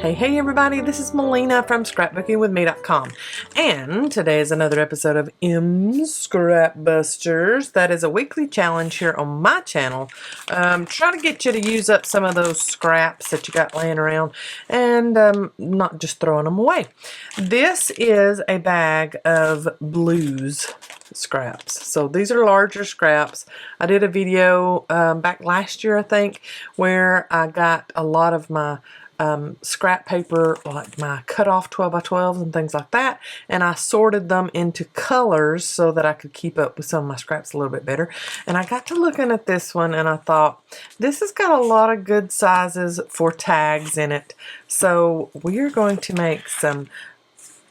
Hey everybody, this is Melina from scrapbookingwithme.com, and today is another episode of Scrapbusters. That is a weekly challenge here on my channel. Try to get you to use up some of those scraps that you got laying around and not just throwing them away. This is a bag of blues scraps. So these are larger scraps. I did a video back last year, I think, where I got a lot of my scrap paper, like my cut off 12x12s and things like that, and I sorted them into colors so that I could keep up with some of my scraps a little bit better. And I got to looking at this one and I thought, this has got a lot of good sizes for tags in it. So we are going to make some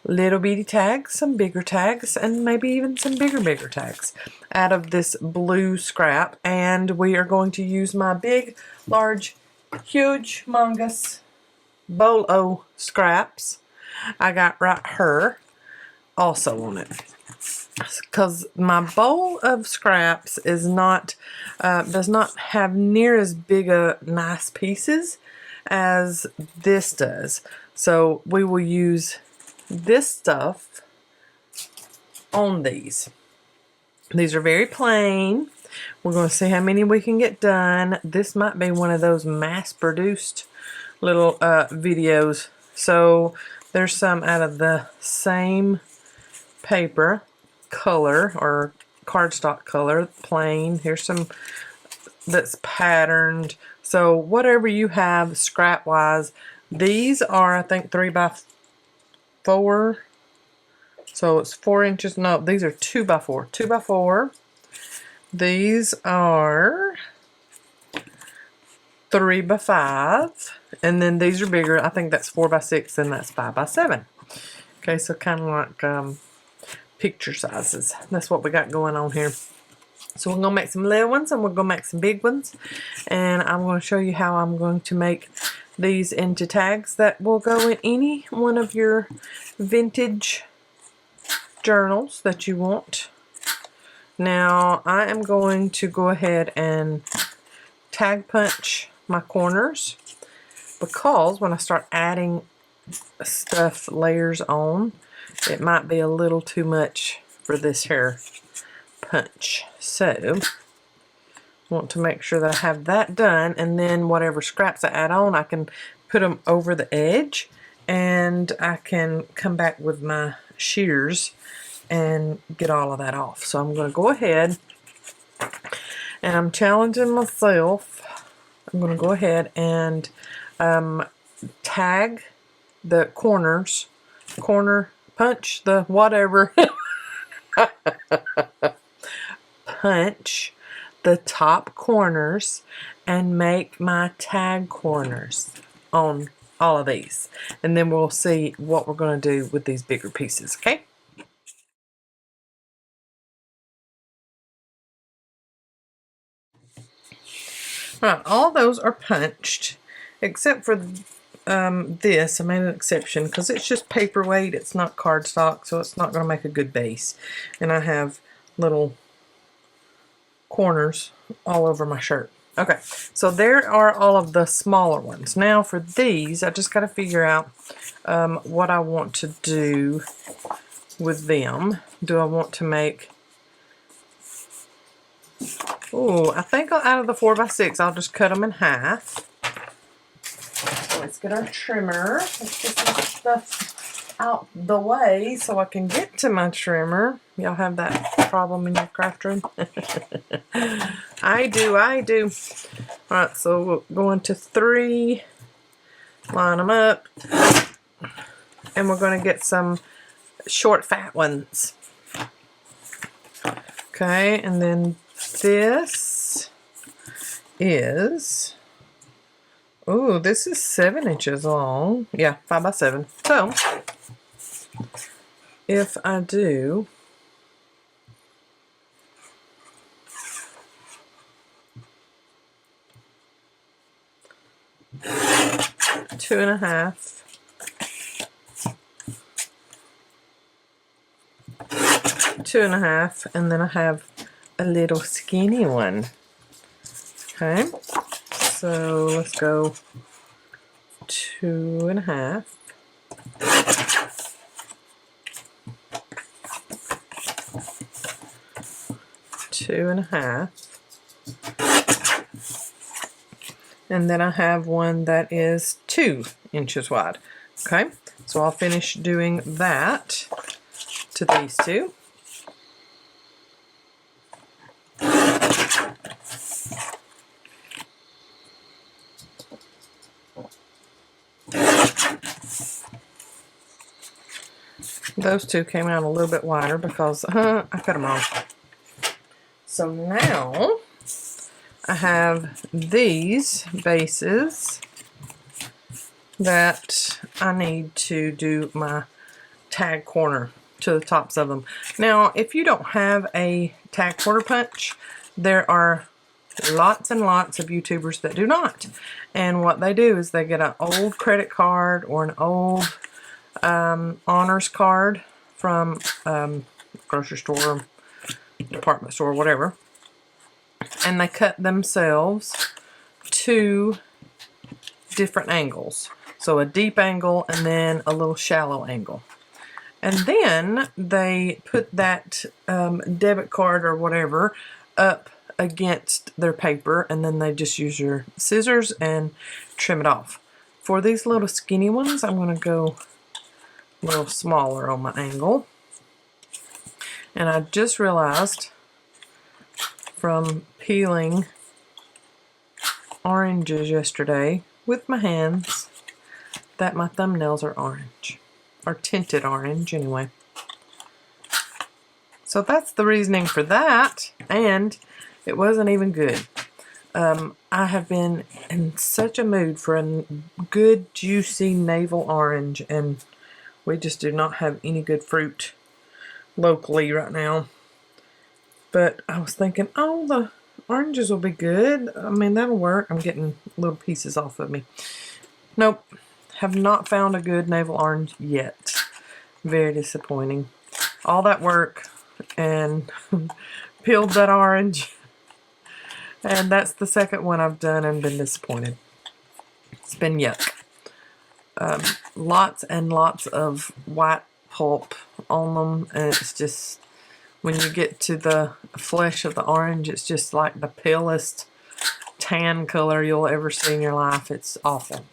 little bitty tags, some bigger tags, and maybe even some bigger tags out of this blue scrap. And we are going to use my big, large, huge, humongous bolo scraps I got right here also on it, because my bowl of scraps is not does not have near as big a nice pieces as this does. So we will use this stuff on these. These are very plain. We're going to see how many we can get done. This might be one of those mass-produced little videos. So there's some out of the same paper color or cardstock color, plain. Here's some that's patterned. So whatever you have scrap wise, these are, I think, 3x4. So it's 4 inches. No, these are 2x4. 2x4. These are 3x5, and then these are bigger. I think that's 4x6, and that's 5x7. Okay, so kind of like picture sizes. That's what we got going on here. So we're going to make some little ones, and we're going to make some big ones, and I'm going to show you how I'm going to make these into tags that will go in any one of your vintage journals that you want. Now I am going to go ahead and tag punch my corners, because when I start adding stuff, layers on, it might be a little too much for this here punch. So I want to make sure that I have that done, and then whatever scraps I add on, I can put them over the edge, and I can come back with my shears and get all of that off. So I'm going to go ahead, and I'm challenging myself. I'm going to go ahead and tag the corners, punch the whatever, punch the top corners and make my tag corners on all of these. And then we'll see what we're going to do with these bigger pieces, okay? Right, all those are punched, except for this. I made an exception because it's just paperweight. It's not cardstock, so it's not going to make a good base. And I have little corners all over my shirt. Okay, so there are all of the smaller ones. Now for these, I just got to figure out what I want to do with them. Do I want to make... Oh, I think out of the 4x6, I'll just cut them in half. So let's get our trimmer. Let's get some stuff out the way so I can get to my trimmer. Y'all have that problem in your craft room? I do. Alright, so we'll go into 3, line them up, and we're going to get some short, fat ones. Okay, and then this is, oh, this is 7 inches long. Yeah, 5x7. So if I do 2.5, 2.5, and then I have a little skinny one. Okay, so let's go 2. 2.5. Two and a half. And then I have one that is 2 inches wide. Okay, so I'll finish doing that to these two. Those two came out a little bit wider because I cut them off. So now I have these bases that I need to do my tag corner to the tops of them. Now, if you don't have a tag quarter punch, there are lots and lots of YouTubers that do not. And what they do is they get an old credit card or an old honors card from grocery store, department store, whatever, and they cut themselves 2 different angles. So a deep angle and then a little shallow angle. And then they put that debit card or whatever up against their paper, and then they just use your scissors and trim it off. For these little skinny ones, I'm going to go a little smaller on my angle. And I just realized from peeling oranges yesterday with my hands that my thumbnails are orange, or tinted orange anyway. So that's the reasoning for that, and it wasn't even good. I have been in such a mood for a good juicy navel orange, and we just do not have any good fruit locally right now. But I was thinking, oh, the oranges will be good. I mean, that'll work. I'm getting little pieces off of me. Nope. Have not found a good navel orange yet. Very disappointing. All that work and peeled that orange. And that's the second one I've done and been disappointed. It's been yuck. Lots and lots of white pulp on them, and it's just, when you get to the flesh of the orange, it's just like the palest tan color you'll ever see in your life. It's awful.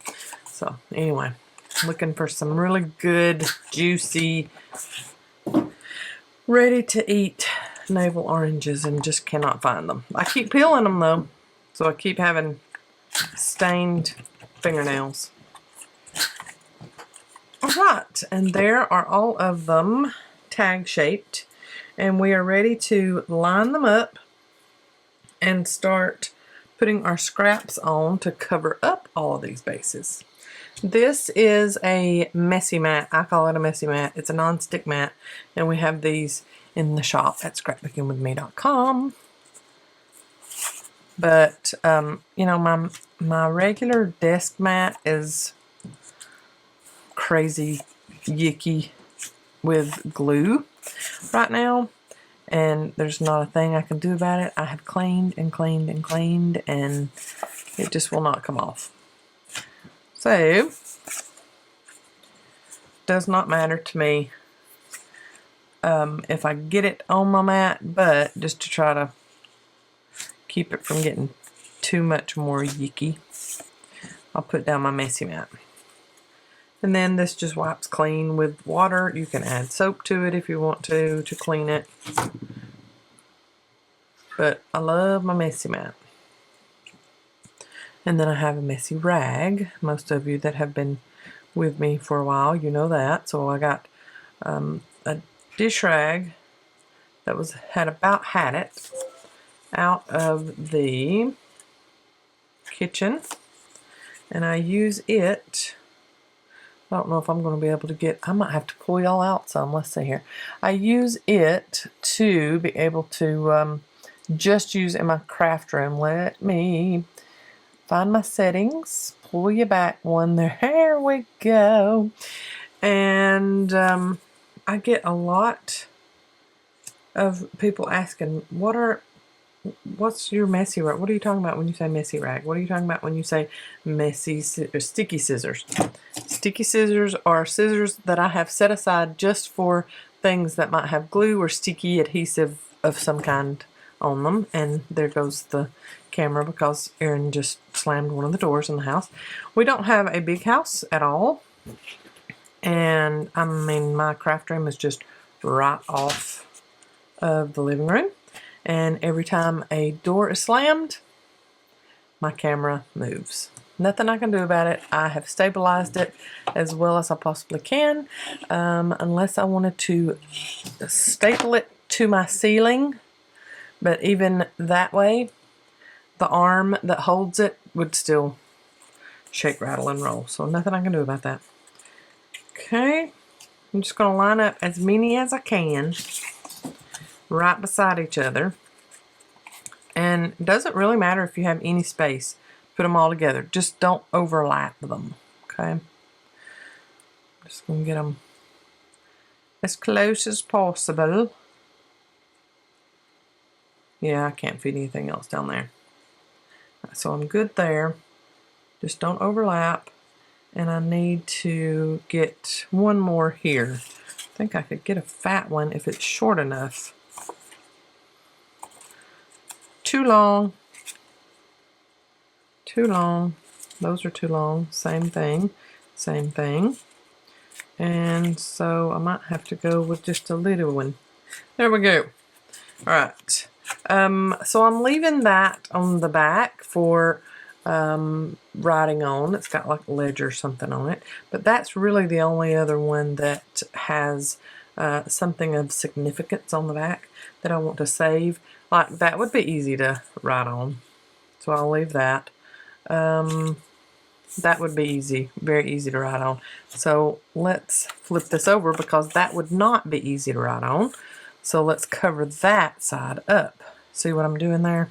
So anyway, looking for some really good, juicy, ready to eat navel oranges and just cannot find them. I keep peeling them though, so I keep having stained fingernails. Alright, and there are all of them tag shaped, and we are ready to line them up and start putting our scraps on to cover up all of these bases. This is a messy mat. I call it a messy mat. It's a non-stick mat, and we have these in the shop at scrapbookingwithme.com. But you know, my regular desk mat is crazy yicky with glue right now, and there's not a thing I can do about it. I have cleaned and cleaned and cleaned, and it just will not come off. So, does not matter to me if I get it on my mat, but just to try to keep it from getting too much more yicky, I'll put down my messy mat. And then this just wipes clean with water. You can add soap to it if you want to clean it. But I love my messy mat. And then I have a messy rag. Most of you that have been with me for a while, you know that. So I got a dish rag that had it out of the kitchen. And I use it. I don't know if I'm going to be able to get, I might have to pull y'all out some. Let's see here. I use it to be able to just use in my craft room. Let me find my settings. Pull you back one there. There we go. And I get a lot of people asking, what are What's your messy rag? What are you talking about when you say messy rag? What are you talking about when you say messy sticky scissors? Sticky scissors are scissors that I have set aside just for things that might have glue or sticky adhesive of some kind on them. And there goes the camera because Erin just slammed one of the doors in the house. We don't have a big house at all. And I mean, my craft room is just right off of the living room. And every time a door is slammed, my camera moves. Nothing I can do about it. I have stabilized it as well as I possibly can, unless I wanted to staple it to my ceiling. But even that way, the arm that holds it would still shake, rattle, and roll. So nothing I can do about that. Okay, I'm just going to line up as many as I can right beside each other. And it doesn't really matter if you have any space. Put them all together. Just don't overlap them. Okay. Just going to get them as close as possible. Yeah, I can't fit anything else down there. So I'm good there. Just don't overlap. And I need to get one more here. I think I could get a fat one if it's short enough. Too long. Too long. Those are too long. Same thing. Same thing. And so I might have to go with just a little one. There we go. Alright. So I'm leaving that on the back for writing on. It's got like a ledger or something on it. But that's really the only other one that has something of significance on the back that I want to save. Like that would be easy to write on. So I'll leave that. That would be easy, very easy to write on. So let's flip this over because that would not be easy to write on. So let's cover that side up. See what I'm doing there?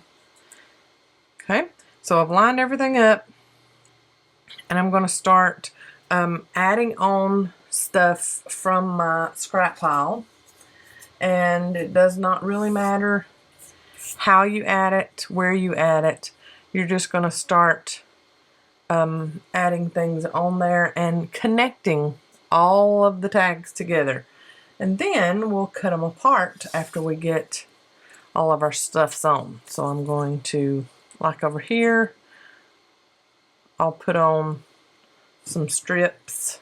Okay, so I've lined everything up and I'm going to start adding on stuff from my scrap pile. And it does not really matter how you add it, where you add it. You're just going to start adding things on there and connecting all of the tags together. And then we'll cut them apart after we get all of our stuffs on. So I'm going to, like over here, I'll put on some strips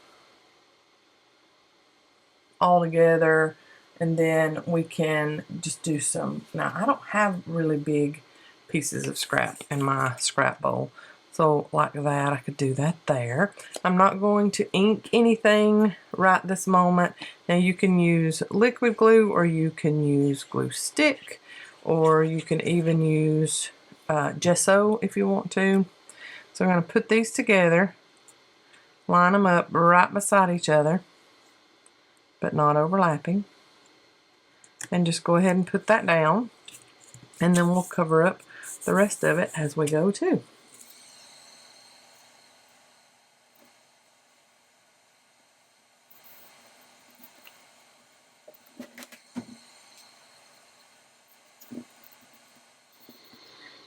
all together. And then we can just do some, now I don't have really big pieces of scrap in my scrap bowl. So like that, I could do that there. I'm not going to ink anything right this moment. Now you can use liquid glue or you can use glue stick or you can even use gesso if you want to. So I'm going to put these together, line them up right beside each other, but not overlapping. And just go ahead and put that down, and then we'll cover up the rest of it as we go too.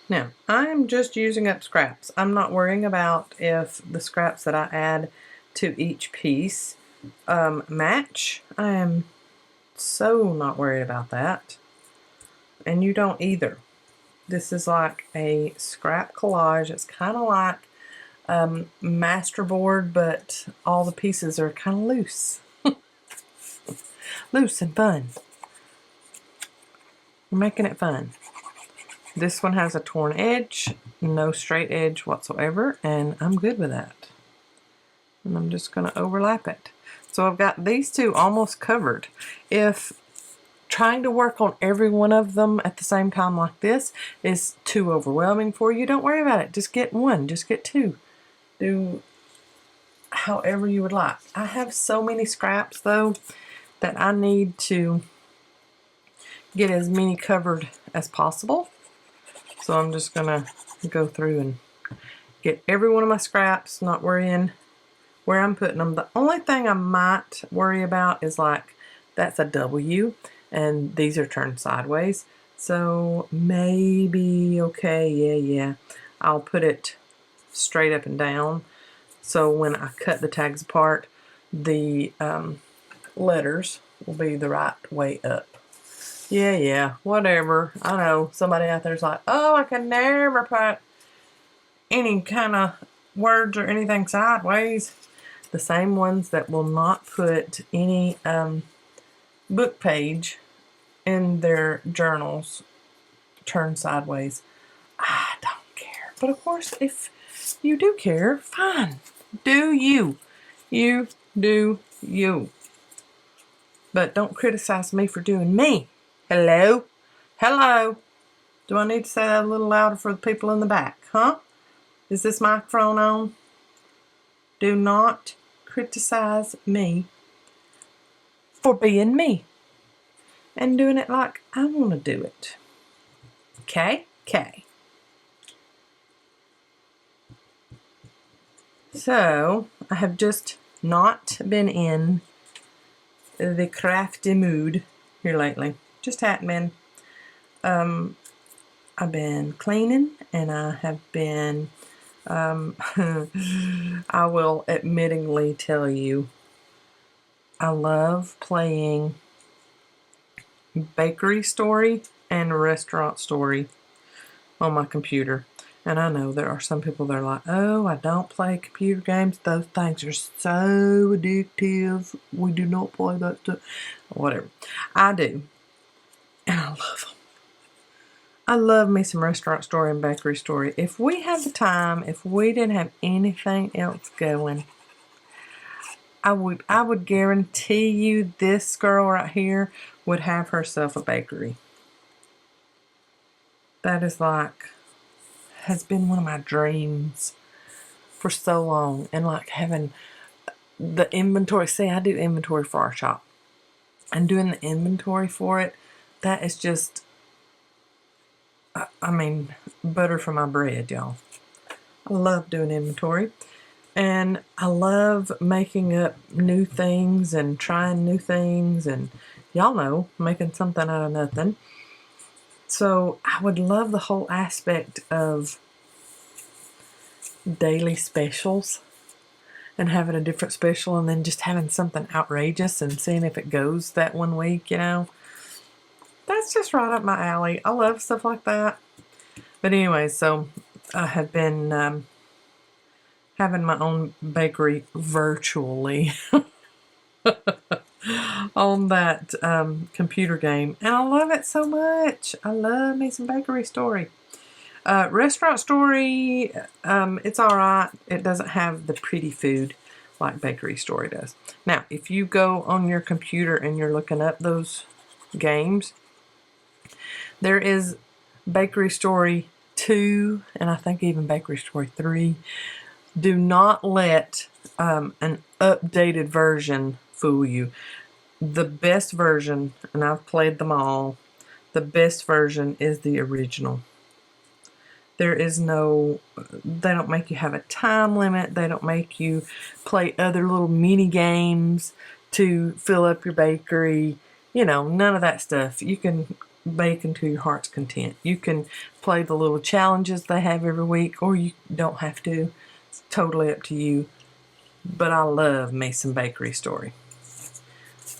Now, I'm just using up scraps. I'm not worrying about if the scraps that I add to each piece match. I am so not worried about that. And you don't either. This is like a scrap collage. It's kind of like masterboard, but all the pieces are kind of loose. Loose and fun. We're making it fun. This one has a torn edge, no straight edge whatsoever, and I'm good with that. And I'm just going to overlap it. So I've got these two almost covered. If trying to work on every one of them at the same time like this is too overwhelming for you, don't worry about it. Just get one, just get two. Do however you would like. I have so many scraps though that I need to get as many covered as possible. So I'm just going to go through and get every one of my scraps, not worrying where I'm putting them. The only thing I might worry about is like, that's a W, and these are turned sideways. So maybe, okay, yeah. I'll put it straight up and down. So when I cut the tags apart, the letters will be the right way up. Yeah, whatever. I know somebody out there's like, oh, I can never put any kind of words or anything sideways. The same ones that will not put any book page in their journals turn sideways. I don't care. But of course, if you do care, fine. Do you. You do you. But don't criticize me for doing me. Hello? Hello? Do I need to say that a little louder for the people in the back? Huh? Is this microphone on? Do not criticize me for being me. And doing it like I want to do it. Okay? Okay. So, I have just not been in the crafty mood here lately. Just hadn't been. I've been cleaning and I have been, I will admittingly tell you, I love playing Bakery Story and Restaurant Story on my computer. And I know there are some people that are like, oh, I don't play computer games. Those things are so addictive. We do not play that stuff. Whatever. I do. And I love them. I love me some Restaurant Story and Bakery Story. If we had the time, if we didn't have anything else going, I would guarantee you this girl right here would have herself a bakery. That is like, has been one of my dreams for so long. And like having the inventory. See, I do inventory for our shop. And doing the inventory for it, that is just, I mean, butter for my bread, y'all. I love doing inventory. And I love making up new things and trying new things. And y'all know, making something out of nothing. So I would love the whole aspect of daily specials and having a different special and then just having something outrageous and seeing if it goes that one week, you know. That's just right up my alley. I love stuff like that. But anyway, so I have been having my own bakery virtually on that computer game. And I love it so much. I love me some Bakery Story. Restaurant Story, it's alright. It doesn't have the pretty food like Bakery Story does. Now, if you go on your computer and you're looking up those games, there is Bakery Story 2, and I think even Bakery Story 3. Do not let an updated version fool you. The best version, and I've played them all, the best version is the original. There is no, they don't make you have a time limit. They don't make you play other little mini games to fill up your bakery. You know, none of that stuff. You can bake until your heart's content. You can play the little challenges they have every week, or you don't have to. It's totally up to you. But I love me some Bakery Story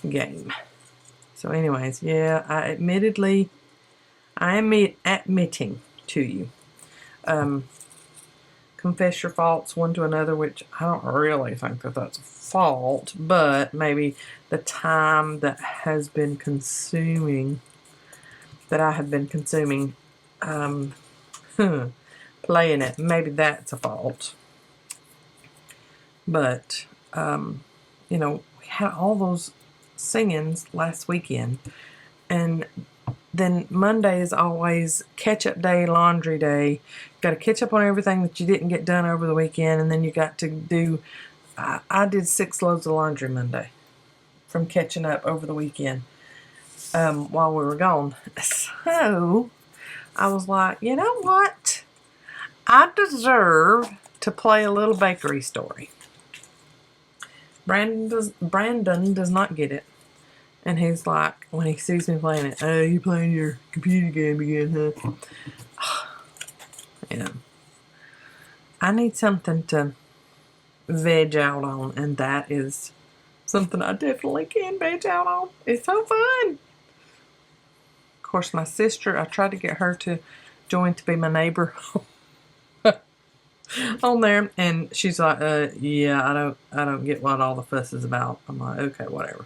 game. So anyways, yeah, I am admitting to you. Confess your faults one to another, which I don't really think that that's a fault, but maybe the time that has been consuming, that I have been consuming, playing it, maybe that's a fault. But, you know, we had all those singings last weekend, and then Monday is always catch-up day, laundry day. Got to catch up on everything that you didn't get done over the weekend, and then you got to do, I did 6 loads of laundry Monday from catching up over the weekend while we were gone. So I was like, you know what? I deserve to play a little Bakery Story. Brandon does not get it. And he's like, when he sees me playing it, oh, you playing your computer game again, huh? Yeah. I need something to veg out on, and that is something I definitely can veg out on. It's so fun. Of course, my sister, I tried to get her to join to be my neighbor on there, and she's like, yeah, I don't get what all the fuss is about. I'm like, okay, whatever.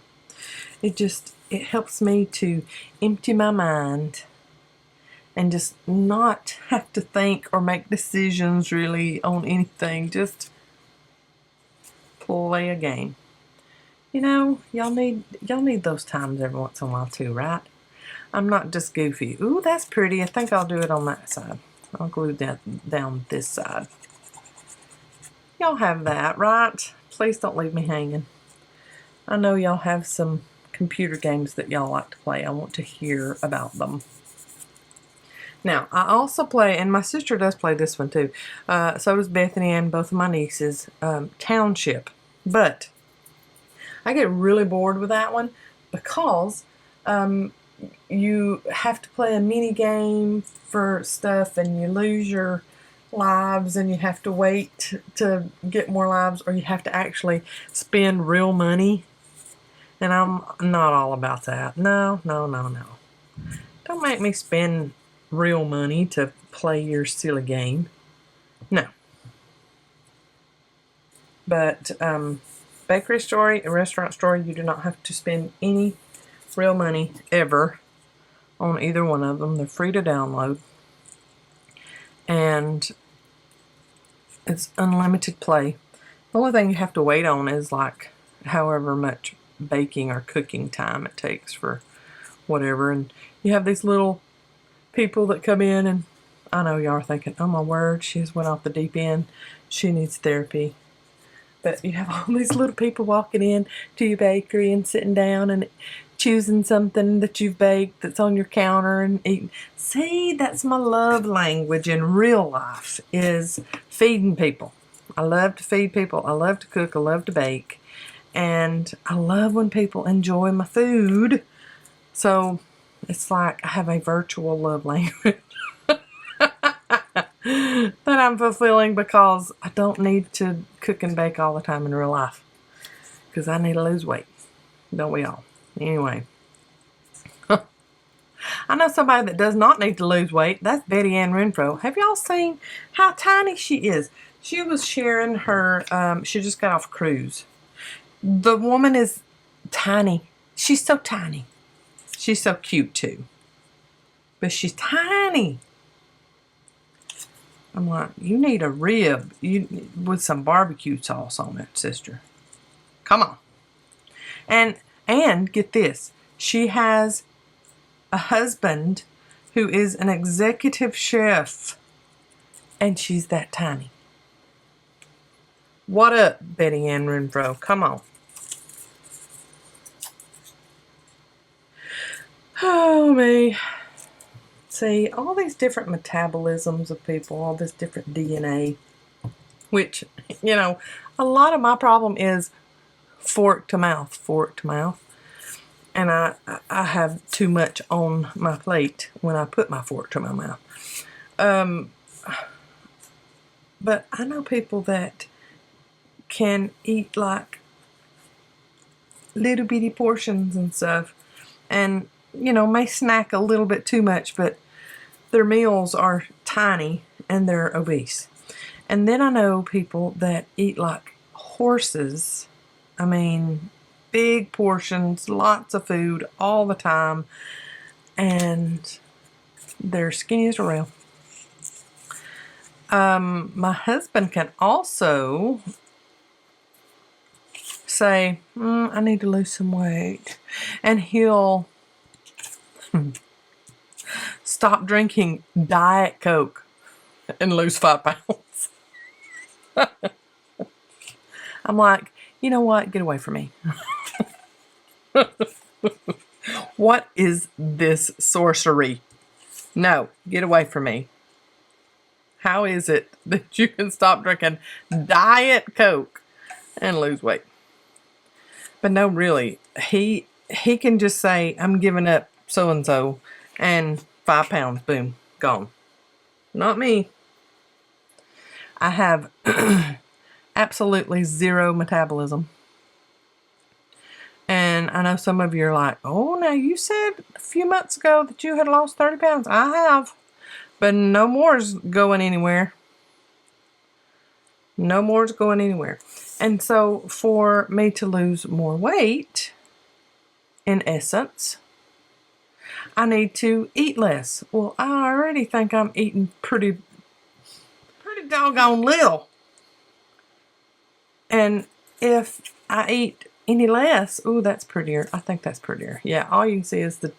It helps me to empty my mind and just not have to think or make decisions really on anything. Just play a game. You know, y'all need those times every once in a while too, right? I'm not just goofy. Ooh, that's pretty. I think I'll do it on that side. I'll glue that down this side. Y'all have that, right? Please don't leave me hanging. I know y'all have some computer games that y'all like to play. I want to hear about them. Now, I also play, and my sister does play this one too. So does Bethany and both of my nieces, Township. But I get really bored with that one because you have to play a mini game for stuff and you lose your lives and you have to wait to get more lives, or you have to actually spend real money. And I'm not all about that. No. Don't make me spend real money to play your silly game. No. But bakery story, a restaurant story, you do not have to spend any real money ever on either one of them. They're free to download. And it's unlimited play. The only thing you have to wait on is like however much baking or cooking time it takes for whatever. And you have these little people that come in, and I know y'all are thinking, oh my word, she just went off the deep end. She needs therapy. But you have all these little people walking in to your bakery and sitting down and choosing something that you've baked that's on your counter and eating. See, that's my love language in real life, is feeding people. I love to feed people. I love to cook. I love to bake. And I love when people enjoy my food. So it's like I have a virtual love language that I'm fulfilling because I don't need to cook and bake all the time in real life. Because I need to lose weight. Don't we all? Anyway. I know somebody that does not need to lose weight. That's Betty Ann Renfro. Have y'all seen how tiny she is? She was sharing her, she just got off a cruise. The woman is tiny. She's so tiny. She's so cute too. But she's tiny. I'm like, you need a rib with some barbecue sauce on it, sister. Come on. And get this. She has a husband who is an executive chef. And she's that tiny. What up, Betty Ann Renfro? Come on. Oh, me. See, all these different metabolisms of people, all this different DNA, which, you know, a lot of my problem is fork to mouth. And I have too much on my plate when I put my fork to my mouth. But I know people that can eat like little bitty portions and stuff, and you know, may snack a little bit too much, but their meals are tiny and they're obese. And then I know people that eat like horses. I mean, big portions, lots of food all the time, and they're skinny as a rail. My husband can also say, I need to lose some weight, and he'll stop drinking Diet Coke and lose 5 pounds. I'm like, you know what? Get away from me. What is this sorcery? No, get away from me. How is it that you can stop drinking Diet Coke and lose weight? But no, really, he he can just say, I'm giving up so-and-so, and 5 pounds, boom, gone. Not me. I have absolutely zero metabolism. And I know some of you are like, oh, now you said a few months ago that you had lost 30 pounds. I have. But no more is going anywhere. No more is going anywhere. And so for me to lose more weight, in essence, I need to eat less. Well, I already think I'm eating pretty doggone little. And if I eat any less, ooh, that's prettier. I think that's prettier. Yeah, all you can see is the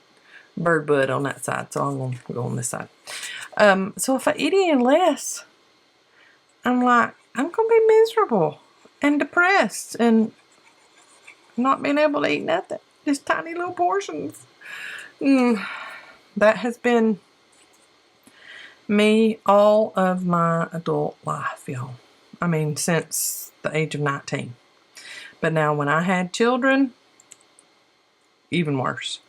bird bud on that side, so I'm going to go on this side. So if I eat any less, I'm like, I'm going to be miserable and depressed and not being able to eat nothing. Just tiny little portions. That has been me all of my adult life, y'all. I mean, since the age of 19. But now when I had children, even worse.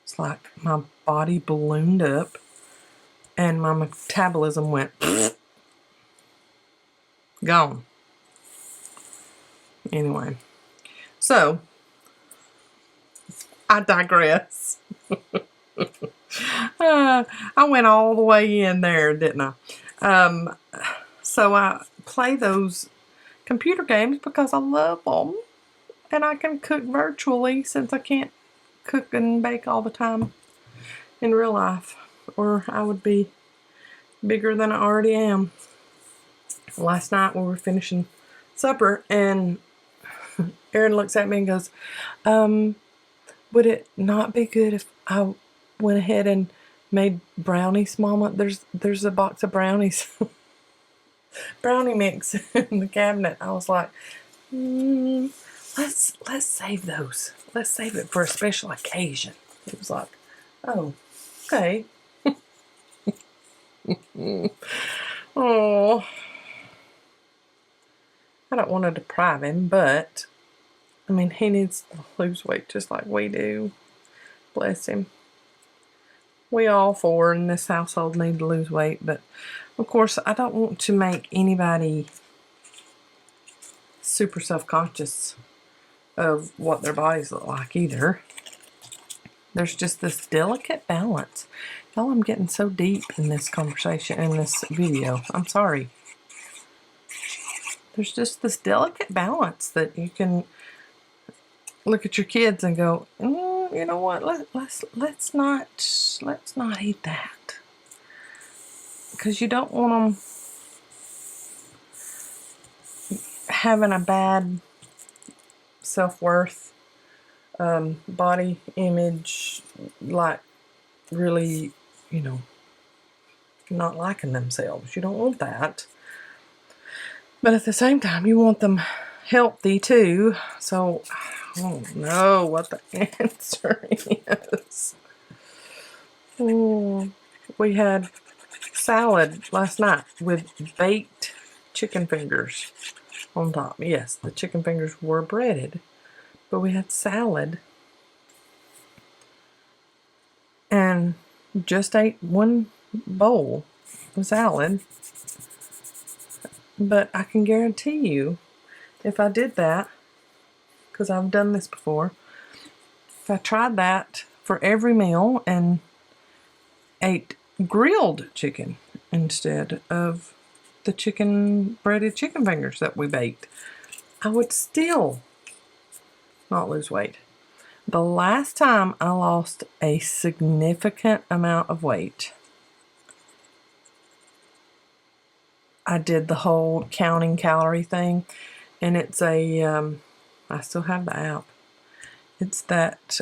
It's like my body ballooned up and my metabolism went gone. Anyway, so I digress. I went all the way in there, didn't I? So I play those computer games because I love them, and I can cook virtually since I can't cook and bake all the time in real life, or I would be bigger than I already am. Last night we were finishing supper, and Aaron looks at me and goes, would it not be good if I went ahead and made brownies, Mama? There's a box of brownies. Brownie mix in the cabinet. I was like, let's save those. Let's save it for a special occasion. It was like, oh, okay. Oh, I don't want to deprive him, but I mean, he needs to lose weight just like we do. Bless him. We all four in this household need to lose weight, but of course, I don't want to make anybody super self-conscious of what their bodies look like either. There's just this delicate balance. Y'all, I'm getting so deep in this conversation, in this video. I'm sorry. There's just this delicate balance that you can look at your kids and go, you know what? Let's not eat that, because you don't want them having a bad self-worth, body image, like really, you know, not liking themselves. You don't want that. But at the same time, you want them healthy too. So I don't know what the answer is. We had salad last night with baked chicken fingers on top. Yes, the chicken fingers were breaded, but we had salad and just ate one bowl of salad. But I can guarantee you, if I did that, because I've done this before, if I tried that for every meal and ate grilled chicken instead of the breaded chicken fingers that we baked, I would still not lose weight. The last time I lost a significant amount of weight, I did the whole counting calorie thing, and it's a, I still have the app. It's that,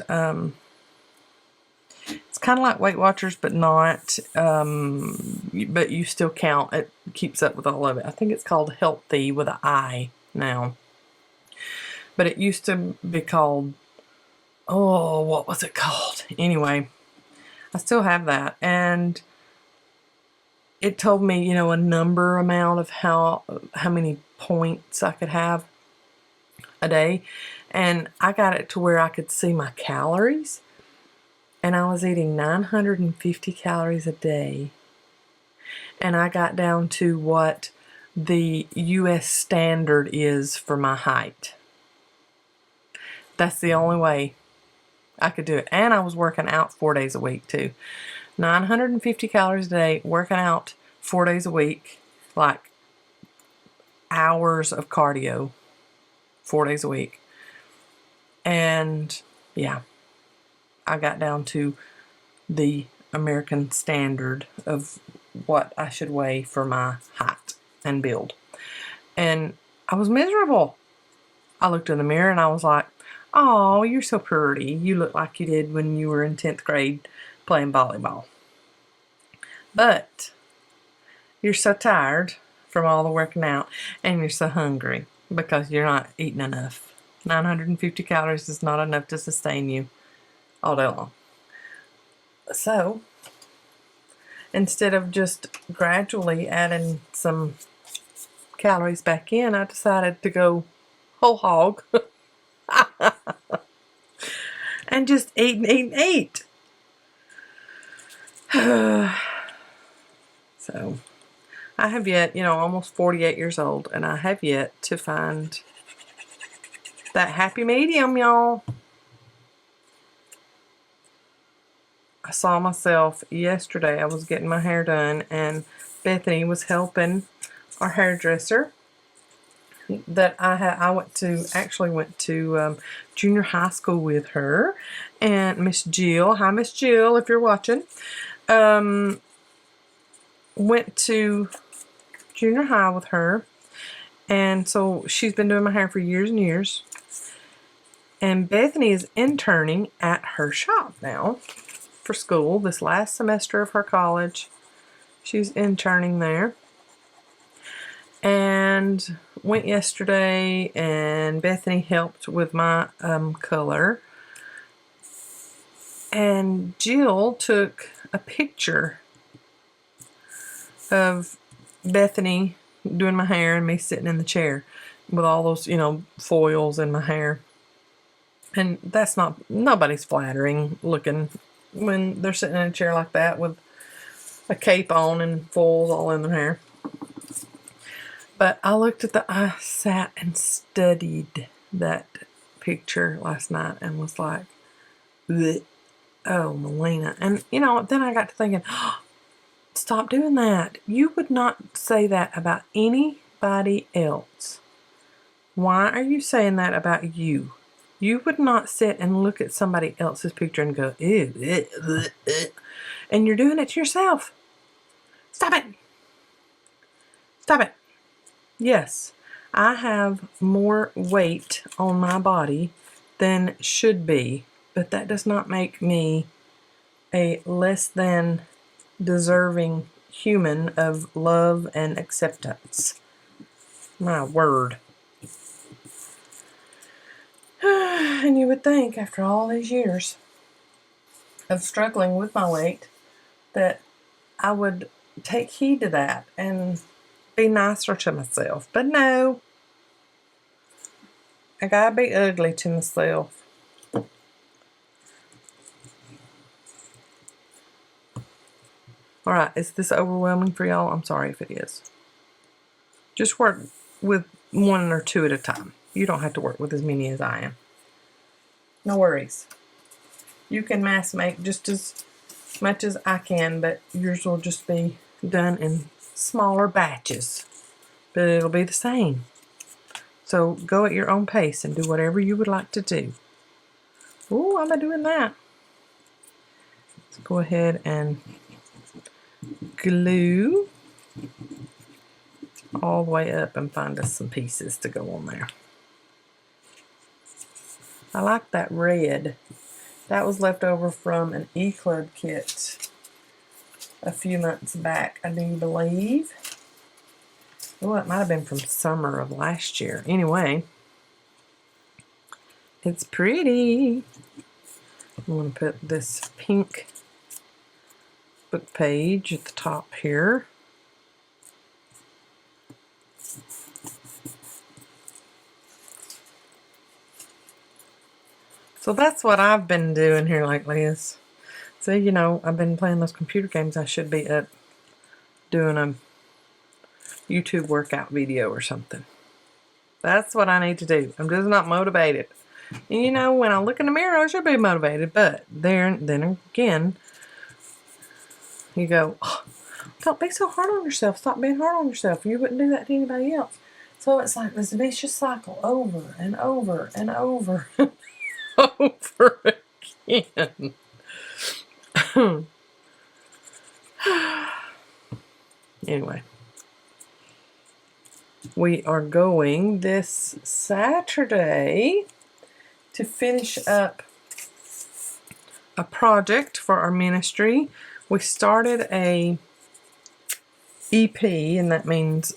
it's kind of like Weight Watchers, but not, but you still count. It keeps up with all of it. I think it's called Healthy with an I now. But it used to be called, oh, what was it called? Anyway, I still have that. And it told me, a number amount of how many points I could have. a day, and I got it to where I could see my calories, and I was eating 950 calories a day, and I got down to what the US standard is for my height. That's the only way I could do it. And I was working out 4 days a week too. 950 calories a day, working out 4 days a week, like hours of cardio 4 days a week. And yeah, I got down to the American standard of what I should weigh for my height and build. And I was miserable. I looked in the mirror and I was like, oh, you're so pretty. You look like you did when you were in 10th grade playing volleyball. But you're so tired from all the working out, and you're so hungry because you're not eating enough. 950 calories is not enough to sustain you all day long. So, instead of just gradually adding some calories back in, I decided to go whole hog and just eat and eat and eat. So, I have yet, almost 48 years old, and I have yet to find that happy medium, y'all. I saw myself yesterday. I was getting my hair done, and Bethany was helping our hairdresser that I went to junior high school with her, and Miss Jill. Hi, Miss Jill, if you're watching. Went to junior high with her, and so she's been doing my hair for years and years. And Bethany is interning at her shop now for school. This last semester of her college, she's interning there. And went yesterday, and Bethany helped with my color. And Jill took a picture of Bethany doing my hair and me sitting in the chair with all those, foils in my hair. And that's nobody's flattering looking when they're sitting in a chair like that with a cape on and foils all in their hair. But I sat and studied that picture last night and was like, bleh, oh, Melina. And, then I got to thinking, stop doing that. You would not say that about anybody else. Why are you saying that about you? You would not sit and look at somebody else's picture and go, ew, and you're doing it to yourself. Stop it. Stop it. Yes, I have more weight on my body than should be, but that does not make me a less than deserving human of love and acceptance. My word. And you would think, after all these years of struggling with my weight, that I would take heed to that and be nicer to myself. But no. I gotta be ugly to myself. Alright, is this overwhelming for y'all? I'm sorry if it is. Just work with one or two at a time. You don't have to work with as many as I am. No worries. You can mass make just as much as I can, but yours will just be done in smaller batches. But it'll be the same. So go at your own pace and do whatever you would like to do. Ooh, I'm not doing that. Let's go ahead and glue all the way up and find us some pieces to go on there. I like that red. That was left over from an E-Club kit a few months back, I do believe. Oh, it might have been from summer of last year. Anyway, it's pretty. I'm going to put this pink book page at the top here. So that's what I've been doing here lately is, see, you know, I've been playing those computer games. I should be up doing a YouTube workout video or something. That's what I need to do. I'm just not motivated. And you know, when I look in the mirror, I should be motivated. But then again, you go, oh, don't be so hard on yourself. Stop being hard on yourself. You wouldn't do that to anybody else. So it's like this vicious cycle over and over and over and over again. Anyway, we are going this Saturday to finish up a project for our ministry. We started a EP, and that means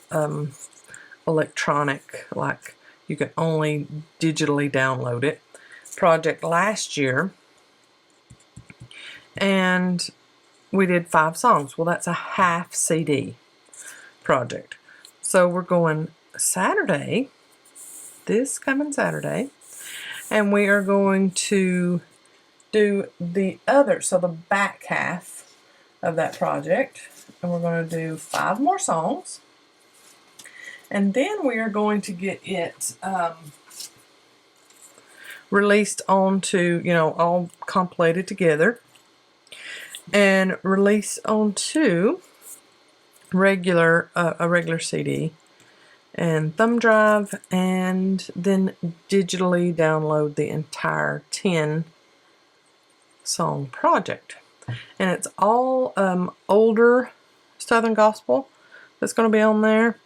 electronic, like you can only digitally download it, project last year, and we did 5 songs. Well, that's a half CD project. So we're going Saturday, this coming Saturday, and we are going to do the other, so the back half of that project, and we're going to do 5 more songs, and then we are going to get it released onto, you know, all compilated together, and release onto a regular CD and thumb drive, and then digitally download the entire 10 song project. And it's all older Southern gospel that's going to be on there.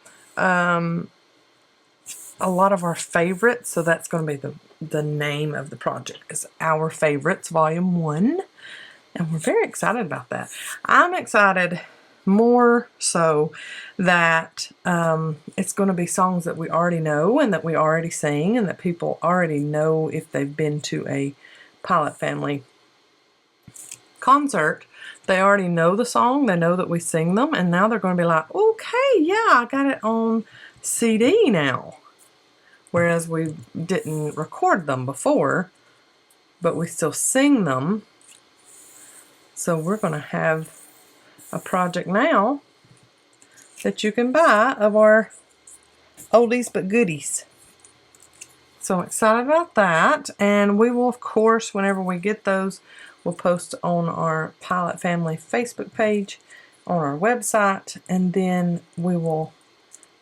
A lot of our favorites, so that's going to be the name of the project, is Our Favorites Volume 1. And we're very excited about that. I'm excited more so that it's going to be songs that we already know and that we already sing and that people already know if they've been to a Pilot Family concert. They already know the song, they know that we sing them, and now they're going to be like, okay, yeah, I got it on CD now. Whereas we didn't record them before, but we still sing them. So we're going to have a project now that you can buy of our oldies but goodies. So I'm excited about that, and we will, of course, whenever we get those, we'll post on our Pilot Family Facebook page, on our website, and then we will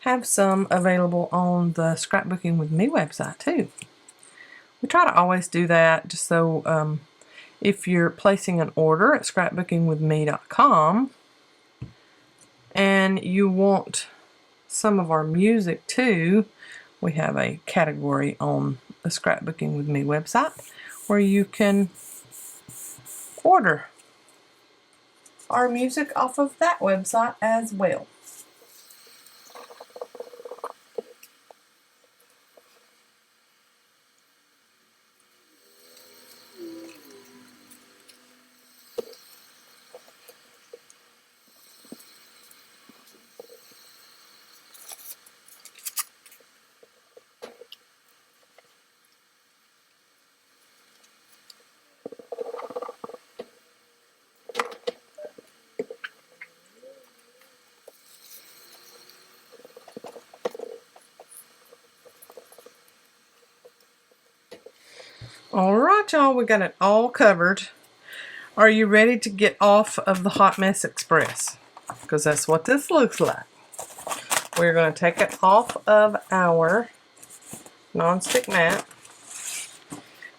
have some available on the Scrapbooking with Me website too. We try to always do that just so if you're placing an order at scrapbookingwithme.com and you want some of our music too, we have a category on the Scrapbooking with Me website where you can order our music off of that website as well. Alright, y'all, we got it all covered. Are you ready to get off of the Hot Mess Express? Because that's what this looks like. We're going to take it off of our nonstick mat,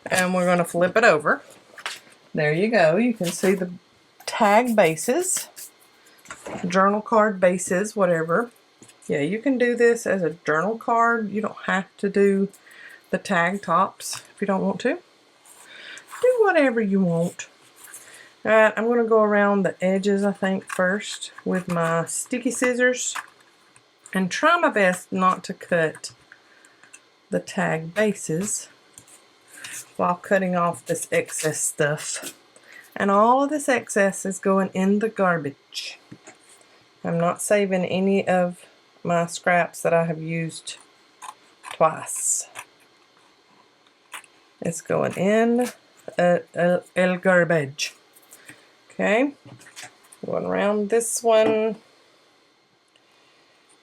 and we're going to flip it over. There you go. You can see the tag bases, journal card bases, whatever. Yeah, you can do this as a journal card. You don't have to do the tag tops if you don't want to. Do whatever you want. Alright, I'm going to go around the edges, I think, first with my sticky scissors and try my best not to cut the tag bases while cutting off this excess stuff. And all of this excess is going in the garbage. I'm not saving any of my scraps that I have used twice. It's going in el garbage. Okay, going around this one.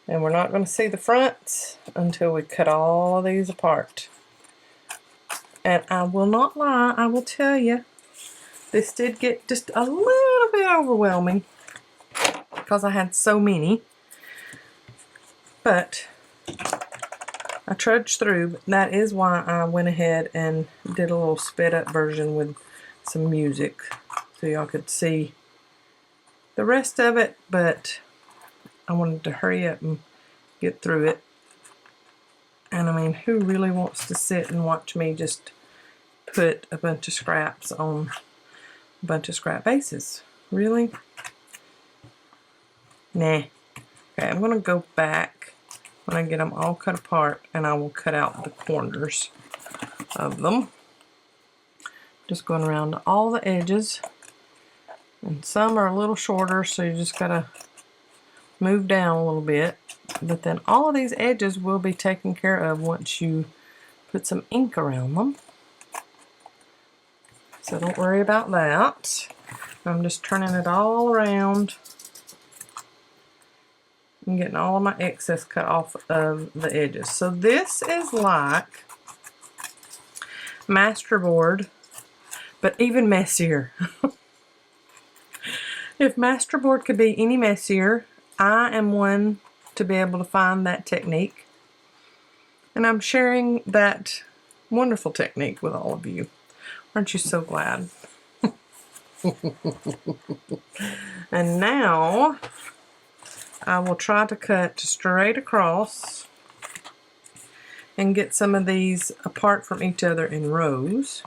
And we're not going to see the front until we cut all of these apart. And I will not lie, I will tell you, this did get just a little bit overwhelming because I had so many. But I trudged through. But that is why I went ahead and did a little sped up version with some music so y'all could see the rest of it. But I wanted to hurry up and get through it. And I mean, who really wants to sit and watch me just put a bunch of scraps on a bunch of scrap bases? Really? Nah. Okay, I'm going to go back when I get them all cut apart, and I will cut out the corners of them. Just going around all the edges. And some are a little shorter, so you just got to move down a little bit. But then all of these edges will be taken care of once you put some ink around them. So don't worry about that. I'm just turning it all around and getting all of my excess cut off of the edges. So this is like Masterboard, but even messier. If Masterboard could be any messier, I am one to be able to find that technique. And I'm sharing that wonderful technique with all of you. Aren't you so glad? And now I will try to cut straight across and get some of these apart from each other in rows.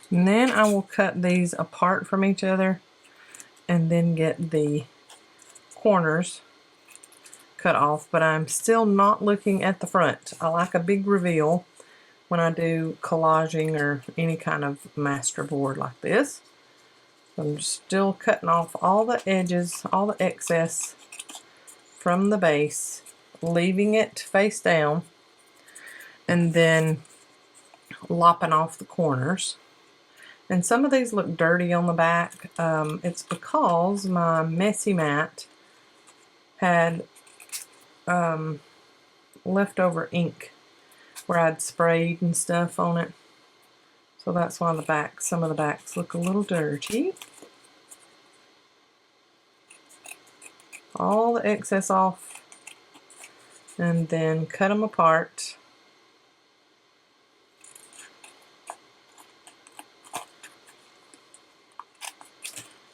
And then I will cut these apart from each other and then get the corners cut off, but I'm still not looking at the front. I like a big reveal when I do collaging or any kind of masterboard like this. I'm still cutting off all the edges, all the excess from the base, leaving it face down, and then lopping off the corners. And some of these look dirty on the back. It's because my messy mat had leftover ink where I'd sprayed and stuff on it. So that's why the back, some of the backs look a little dirty. All the excess off and then cut them apart.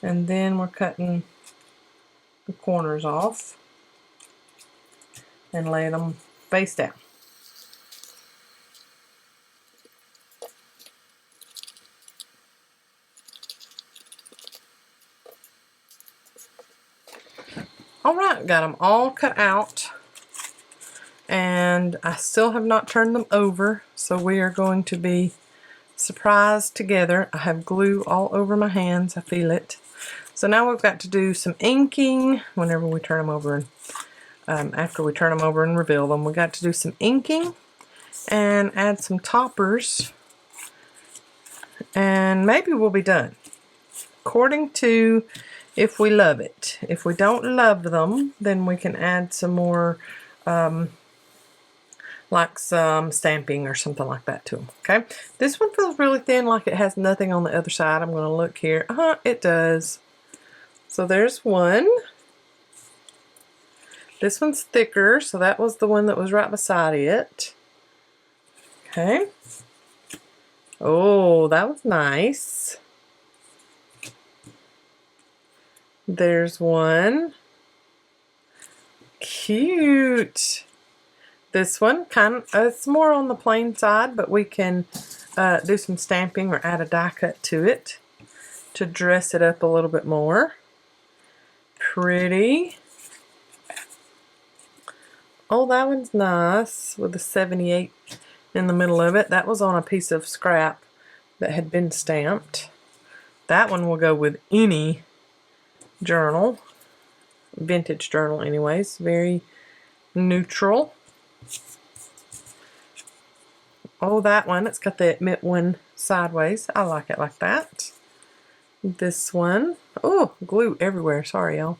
And then we're cutting the corners off and laying them face down. Alright, got them all cut out, and I still have not turned them over, so we are going to be surprised together. I have glue all over my hands, I feel it. So now we've got to do some inking whenever we turn them over, and after we turn them over and reveal them, we got to do some inking and add some toppers, and maybe we'll be done. According to if we love it. If we don't love them, then we can add some more, like some stamping or something like that to them. Okay, this one feels really thin, like it has nothing on the other side. I'm going to look here. It does. So there's one. This one's thicker, so that was the one that was right beside it. Okay. Oh, that was nice. There's one. Cute. This one, it's more on the plain side, but we can do some stamping or add a die cut to it to dress it up a little bit more. Pretty. Oh, that one's nice with the 78 in the middle of it. That was on a piece of scrap that had been stamped. That one will go with any journal. vintage journal anyways. Very neutral. Oh, that one, it's got the admit one sideways. I like it like that. This one, oh, glue everywhere. Sorry, y'all.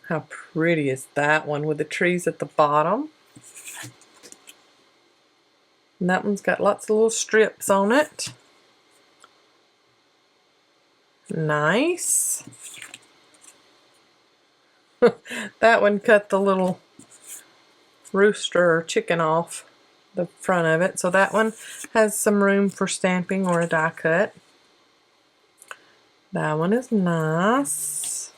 How pretty is that one with the trees at the bottom? And that one's got lots of little strips on it. Nice. That one cut the little rooster or chicken off the front of it. So that one has some room for stamping or a die cut. That one is nice.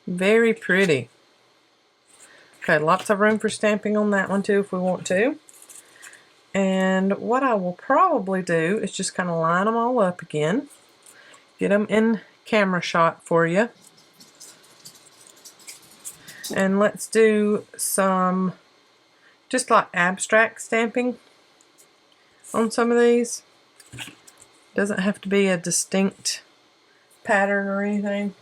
Very pretty. Okay, lots of room for stamping on that one too if we want to. And what I will probably do is just kind of line them all up again. Get them in camera shot for you. And let's do some just like abstract stamping on some of these. Doesn't have to be a distinct pattern or anything.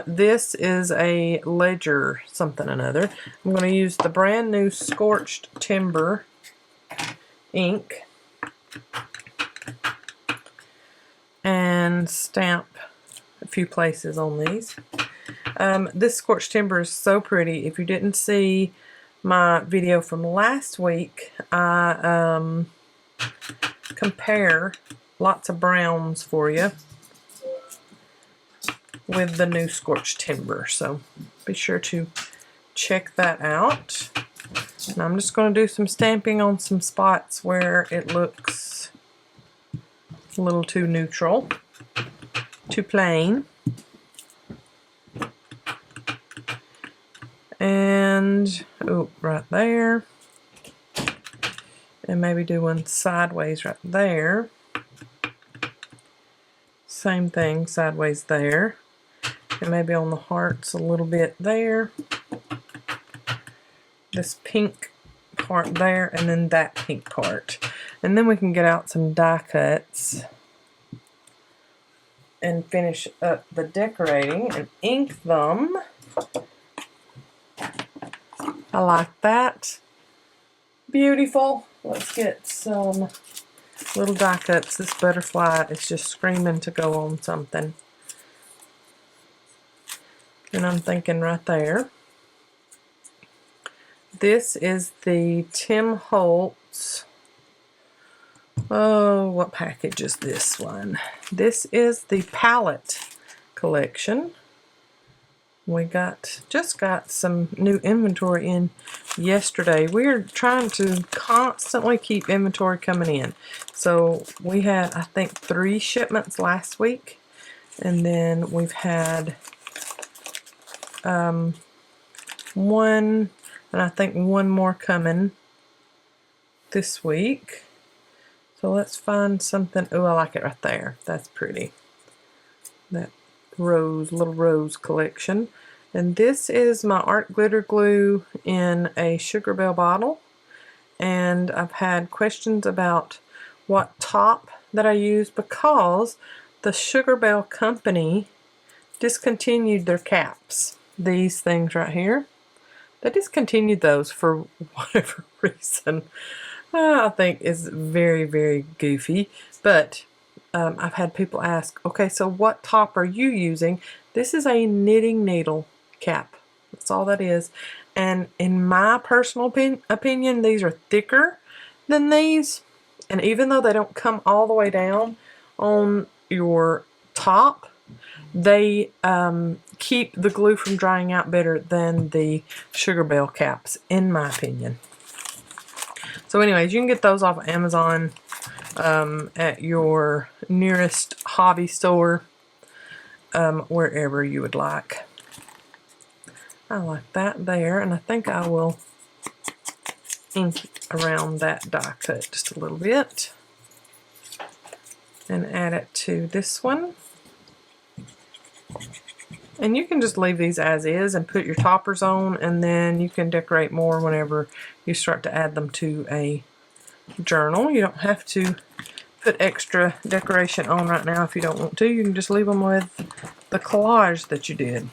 This is a ledger something or another. I'm going to use the brand new Scorched Timber ink and stamp a few places on these. This Scorched Timber is so pretty. If you didn't see my video from last week, I compare lots of browns for you with the new Scorched Timber. So be sure to check that out. And I'm just going to do some stamping on some spots where it looks a little too neutral, too plain. And, oh, right there. And maybe do one sideways right there. Same thing, sideways there. And maybe on the hearts a little bit there. This pink part there, and then that pink part. And then we can get out some die cuts and finish up the decorating and ink them. I like that. Beautiful. Let's get some little die cuts. This butterfly is just screaming to go on something. And I'm thinking right there. This is the Tim Holtz. Oh, what package is this one? This is the palette collection. We just got some new inventory in yesterday. We're trying to constantly keep inventory coming in. So we had, I think, 3 shipments last week. And then we've had one, and I think one more coming this week. So let's find something. Oh, I like it right there. That's pretty. That rose, little rose collection. And this is my art glitter glue in a Sugar Bell bottle. And I've had questions about what top that I use because the Sugar Bell company discontinued their caps. These things right here. They discontinued those for whatever reason. I think is very, very goofy. But I've had people ask, okay, so what top are you using? This is a knitting needle cap. That's all that is. And in my personal opinion, these are thicker than these. And even though they don't come all the way down on your top, they keep the glue from drying out better than the Sugar Bell caps, in my opinion. So anyways, you can get those off of Amazon at your nearest hobby store, wherever you would like. I like that there, and I think I will ink around that die cut just a little bit and add it to this one. And you can just leave these as is and put your toppers on, and then you can decorate more whenever you start to add them to a journal. You don't have to put extra decoration on right now if you don't want to. You can just leave them with the collage that you did.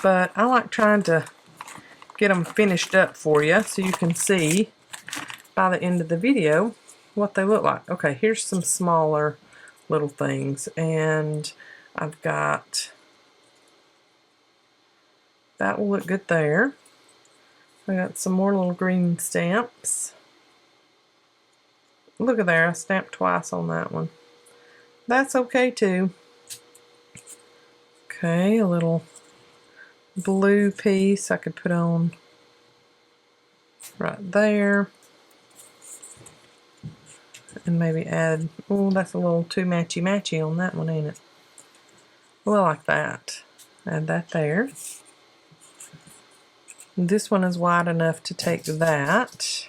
But I like trying to get them finished up for you so you can see by the end of the video what they look like. Okay, here's some smaller little things, and I've got, that will look good there. I got some more little green stamps. Look at there, I stamped twice on that one. That's okay too. Okay, a little blue piece I could put on right there. And maybe add, oh, that's a little too matchy-matchy on that one, ain't it? Well, I like that. Add that there. This one is wide enough to take that.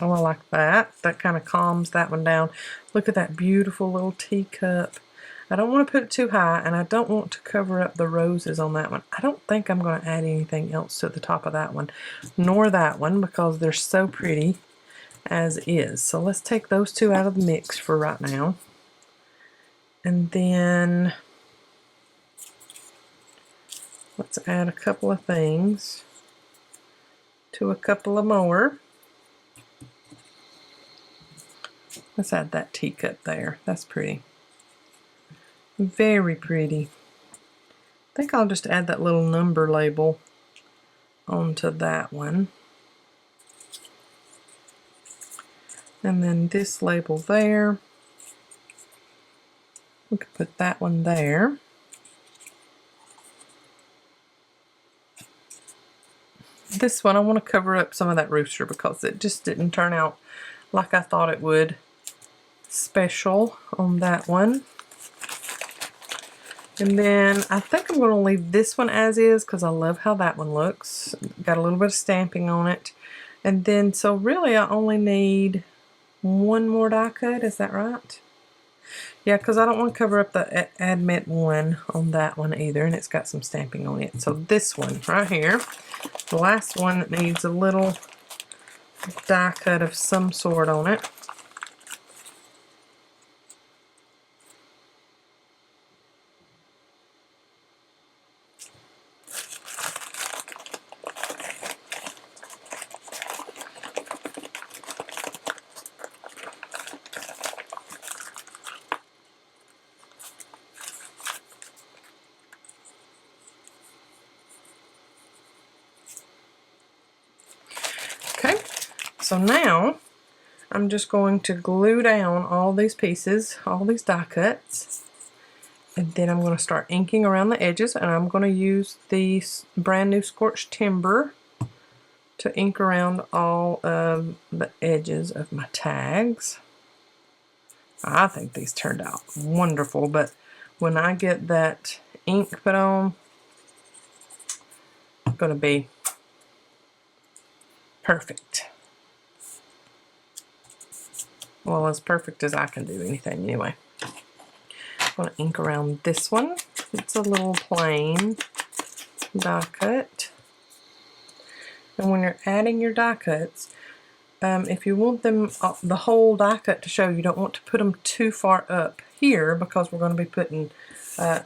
Oh, I like that. That kind of calms that one down. Look at that beautiful little teacup. I don't want to put it too high, and I don't want to cover up the roses on that one. I don't think I'm going to add anything else to the top of that one, nor that one, because they're so pretty as is. So let's take those two out of the mix for right now. And then let's add a couple of things to a couple of more. Let's add that teacup there. That's pretty. Very pretty. I think I'll just add that little number label onto that one. And then this label there. We could put that one there. This one, I want to cover up some of that rooster because it just didn't turn out like I thought it would. Special on that one. And then I think I'm going to leave this one as is because I love how that one looks. Got a little bit of stamping on it. And then, so really I only need one more die cut, is that right? Yeah, because I don't want to cover up the Admit one on that one either, and it's got some stamping on it. So this one right here, the last one that needs a little die cut of some sort on it. Okay, so now I'm just going to glue down all these pieces, all these die cuts, and then I'm going to start inking around the edges, and I'm going to use the brand new Scorched Timber to ink around all of the edges of my tags. I think these turned out wonderful, but when I get that ink put on, it's going to be perfect. Well, as perfect as I can do anything anyway. I'm going to ink around this one. It's a little plain die cut. And when you're adding your die cuts, if you want them the whole die cut to show, you don't want to put them too far up here because we're going to be putting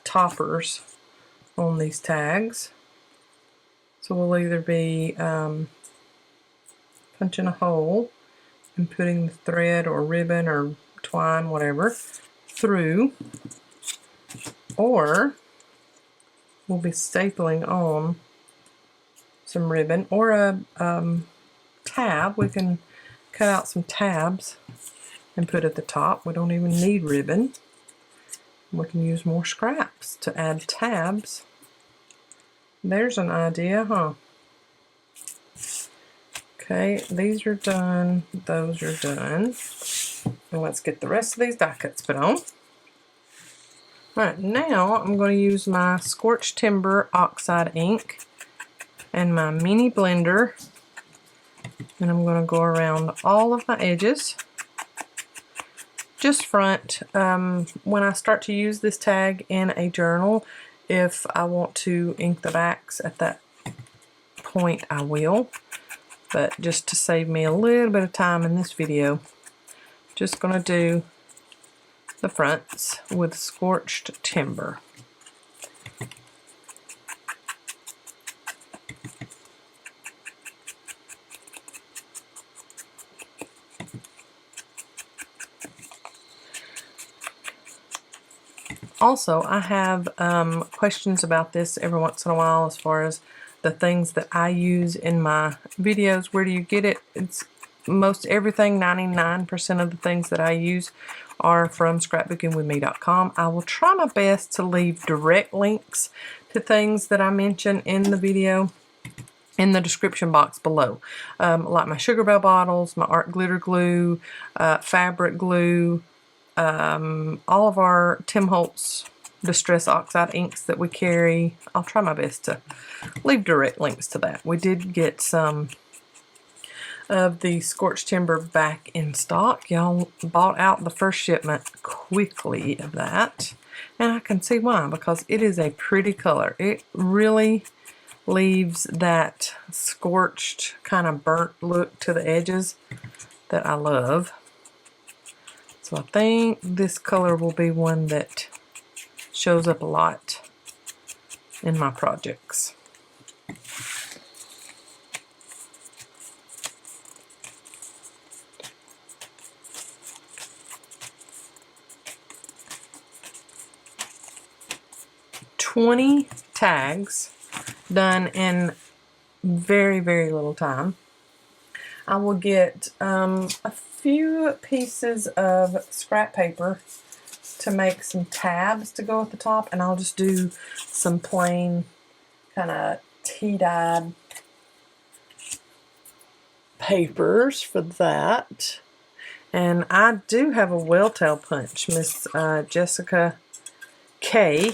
toppers on these tags. So we'll either be punching a hole and putting the thread or ribbon or twine, whatever, through, or we'll be stapling on some ribbon or a tab. We can cut out some tabs and put at the top. We don't even need ribbon. We can use more scraps to add tabs. There's an idea, huh? Okay, these are done, those are done. And let's get the rest of these die cuts put on. Alright, now I'm going to use my Scorched Timber Oxide ink and my mini blender, and I'm going to go around all of my edges, just front. When I start to use this tag in a journal, if I want to ink the backs at that point, I will. But just to save me a little bit of time in this video, just going to do the fronts with scorched timber. Also, I have questions about this every once in a while as far as the things that I use in my videos. Where do you get it? It's most everything, 99% of the things that I use are from scrapbookingwithme.com. I will try my best to leave direct links to things that I mention in the video in the description box below. Like my Sugar Bell bottles, my art glitter glue, fabric glue, all of our Tim Holtz Distress Oxide inks that we carry. I'll try my best to leave direct links to that. We did get some of the scorched timber back in stock. Y'all bought out the first shipment quickly of that, and I can see why, because it is a pretty color. It really leaves that scorched kind of burnt look to the edges that I love. So I think this color will be one that shows up a lot in my projects. $20 tags done in very, very little time. I will get a few pieces of scrap paper to make some tabs to go at the top, and I'll just do some plain kind of tea-dyed papers for that. And I do have a whale-tail punch. Miss Jessica K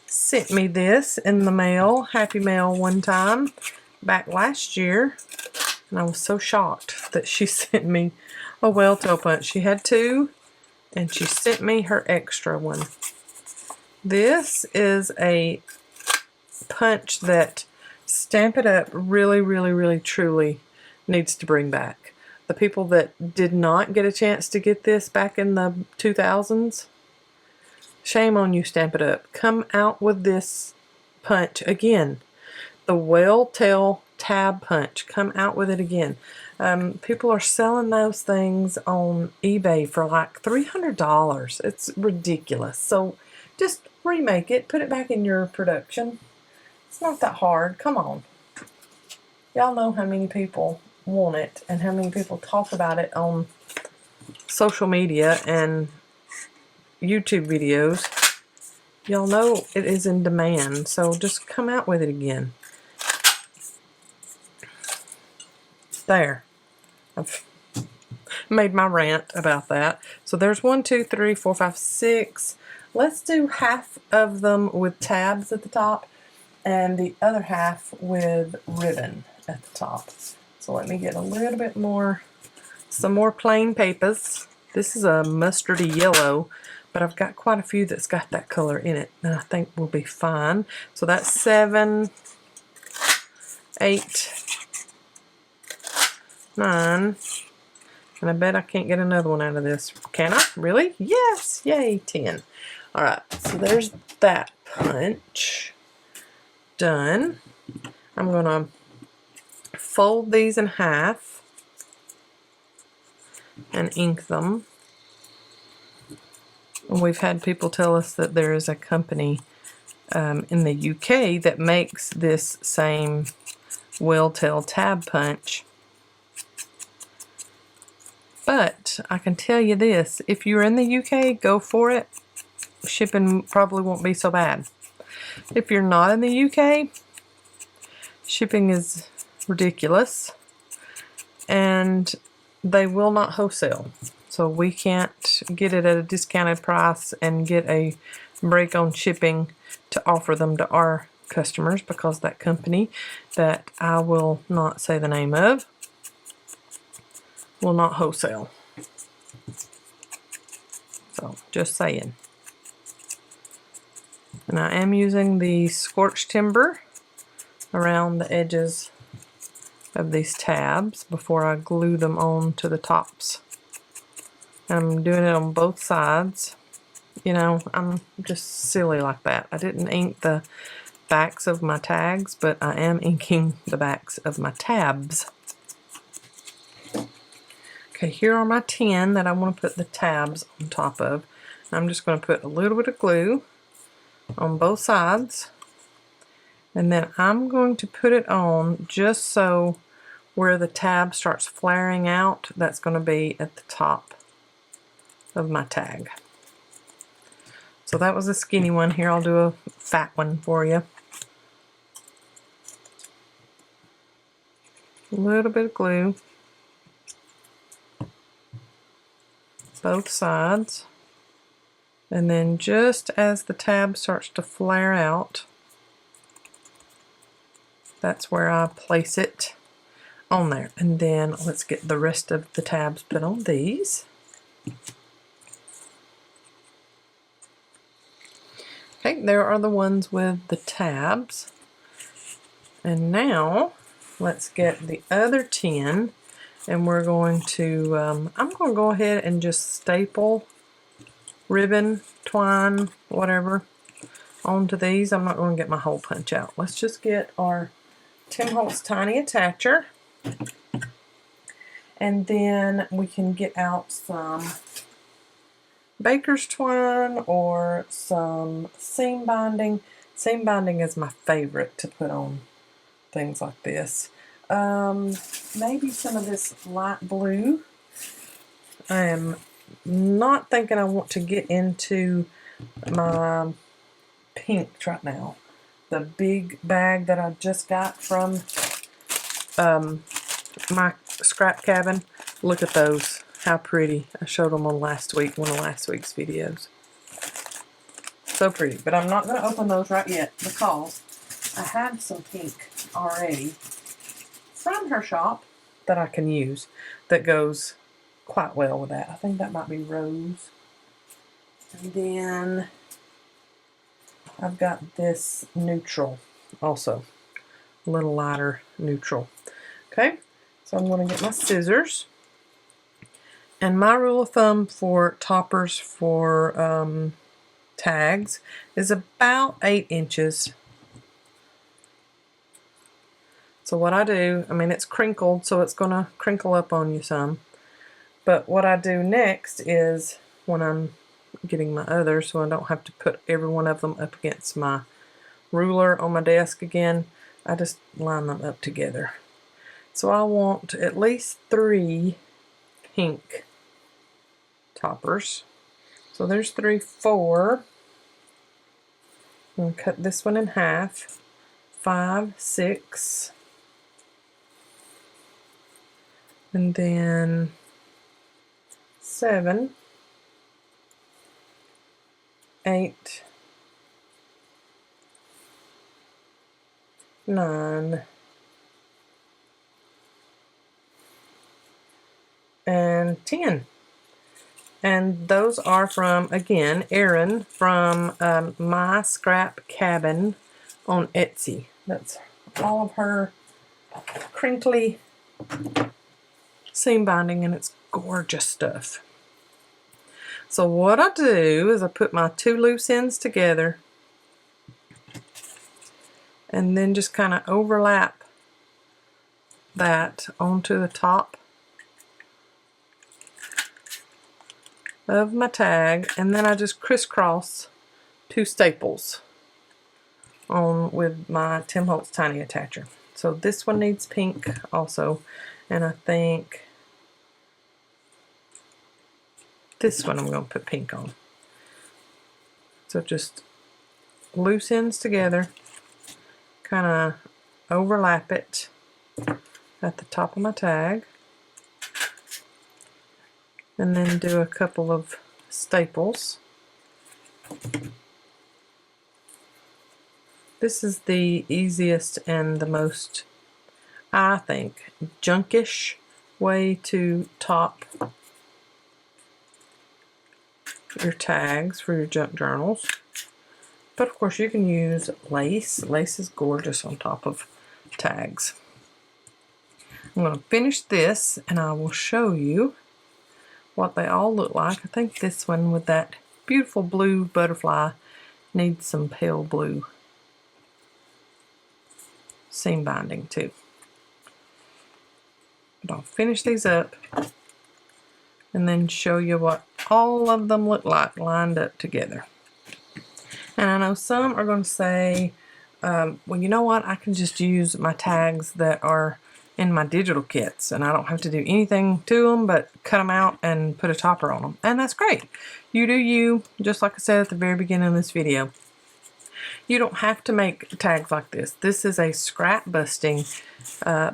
sent me this in the mail, Happy Mail, one time back last year, and I was so shocked that she sent me a whale-tail punch. She had two, and she sent me her extra one. This is a punch that Stamp It Up really, really, really, truly needs to bring back. The people that did not get a chance to get this back in the 2000s, shame on you, Stamp It Up. Come out with this punch again. The whale tail tab punch. Come out with it again. People are selling those things on eBay for like $300. It's ridiculous. So just remake it. Put it back in your production. It's not that hard. Come on. Y'all know how many people want it and how many people talk about it on social media and YouTube videos. Y'all know it is in demand, so just come out with it again. There. I've made my rant about that. So there's 1, 2, 3, 4, 5, 6. Let's do half of them with tabs at the top and the other half with ribbon at the top. So let me get a little bit more, some more plain papers. This is a mustardy yellow, but I've got quite a few that's got that color in it, and I think we'll be fine. So that's 7, 8, 9, and I bet I can't get another one out of this. Can I? Really? Yes! Yay! 10. Alright, so there's that punch done. I'm going to fold these in half and ink them. And we've had people tell us that there is a company in the UK that makes this same whale-tail tab punch. But I can tell you this, if you're in the UK, go for it. Shipping probably won't be so bad. If you're not in the UK, shipping is ridiculous, and they will not wholesale. So we can't get it at a discounted price and get a break on shipping to offer them to our customers, because that company that I will not say the name of will not wholesale. So just saying. And I am using the scorched timber. around the edges of these tabs before I glue them on to the tops. I'm doing it on both sides. You know, I'm just silly like that. I didn't ink the backs of my tags, but I am inking the backs of my tabs. Okay, here are my 10 that I want to put the tabs on top of. I'm just going to put a little bit of glue on both sides, and then I'm going to put it on just so where the tab starts flaring out, that's going to be at the top of my tag. So that was a skinny one. Here I'll do a fat one for you. A little bit of glue, both sides, and then just as the tab starts to flare out, that's where I place it on there. And then let's get the rest of the tabs put on these. Okay, there are the ones with the tabs. And now let's get the other 10, and we're going to, I'm going to go ahead and just staple ribbon, twine, whatever, onto these. I'm not going to get my hole punch out. Let's just get our Tim Holtz Tiny Attacher, and then we can get out some baker's twine or some seam binding. Seam binding is my favorite to put on things like this. Maybe some of this light blue. I am not thinking I want to get into my pinks right now. The big bag that I just got from my scrap cabin. Look at those. How pretty. I showed them on one of last week's videos. So pretty. But I'm not going to open those right yet because I have some pink already from her shop that I can use that goes quite well with that. I think that might be rose. And then I've got this neutral also. A little lighter neutral. Okay, so I'm going to get my scissors. And my rule of thumb for toppers for tags is about 8 inches. So what I do, I mean it's crinkled, so it's going to crinkle up on you some. But what I do next is, when I'm getting my others, so I don't have to put every one of them up against my ruler on my desk again, I just line them up together. So I want at least 3 pink toppers. So there's 3, 4. I'm going to cut this one in half. 5, 6. And then 7, 8, 9, and 10. And those are from, again, Erin from My Scrap Cabin on Etsy. That's all of her crinkly seam binding, and it's gorgeous stuff. So what I do is I put my 2 loose ends together and then just kind of overlap that onto the top of my tag, and then I just crisscross 2 staples on with my Tim Holtz Tiny Attacher. So this one needs pink also, and I think this one I'm going to put pink on. So just loose ends together, kind of overlap it at the top of my tag, and then do a couple of staples. This is the easiest and the most, I think, junkish way to top your tags for your junk journals. But of course you can use lace. Lace is gorgeous on top of tags. I'm going to finish this and I will show you what they all look like. I think this one with that beautiful blue butterfly needs some pale blue seam binding too. But I'll finish these up and then show you what all of them look like lined up together. And I know some are going to say, well, you know what, I can just use my tags that are in my digital kits and I don't have to do anything to them but cut them out and put a topper on them. And that's great. You do you, just like I said at the very beginning of this video. You don't have to make tags like this. This is a scrap busting,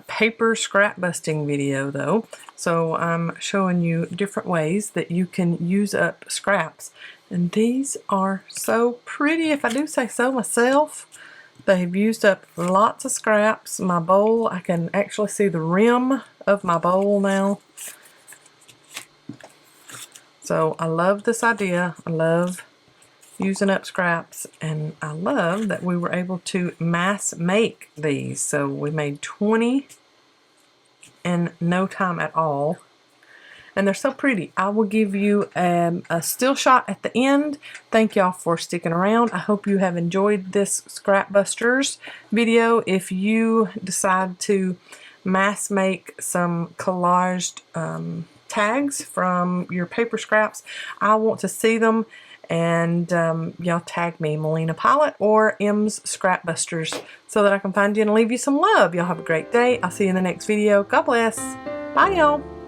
paper scrap busting video though. So I'm showing you different ways that you can use up scraps. And these are so pretty, if I do say so myself. They've used up lots of scraps. My bowl, I can actually see the rim of my bowl now. So I love this idea. I love using up scraps, and I love that we were able to mass make these. So we made 20 in no time at all. And they're so pretty. I will give you a still shot at the end. Thank y'all for sticking around. I hope you have enjoyed this Scrap Busters video. If you decide to mass make some collaged tags from your paper scraps, I want to see them. And y'all tag me, Melina Pylant or M's Scrap Busters, so that I can find you and leave you some love. Y'all have a great day. I'll see you in the next video. God bless. Bye, y'all.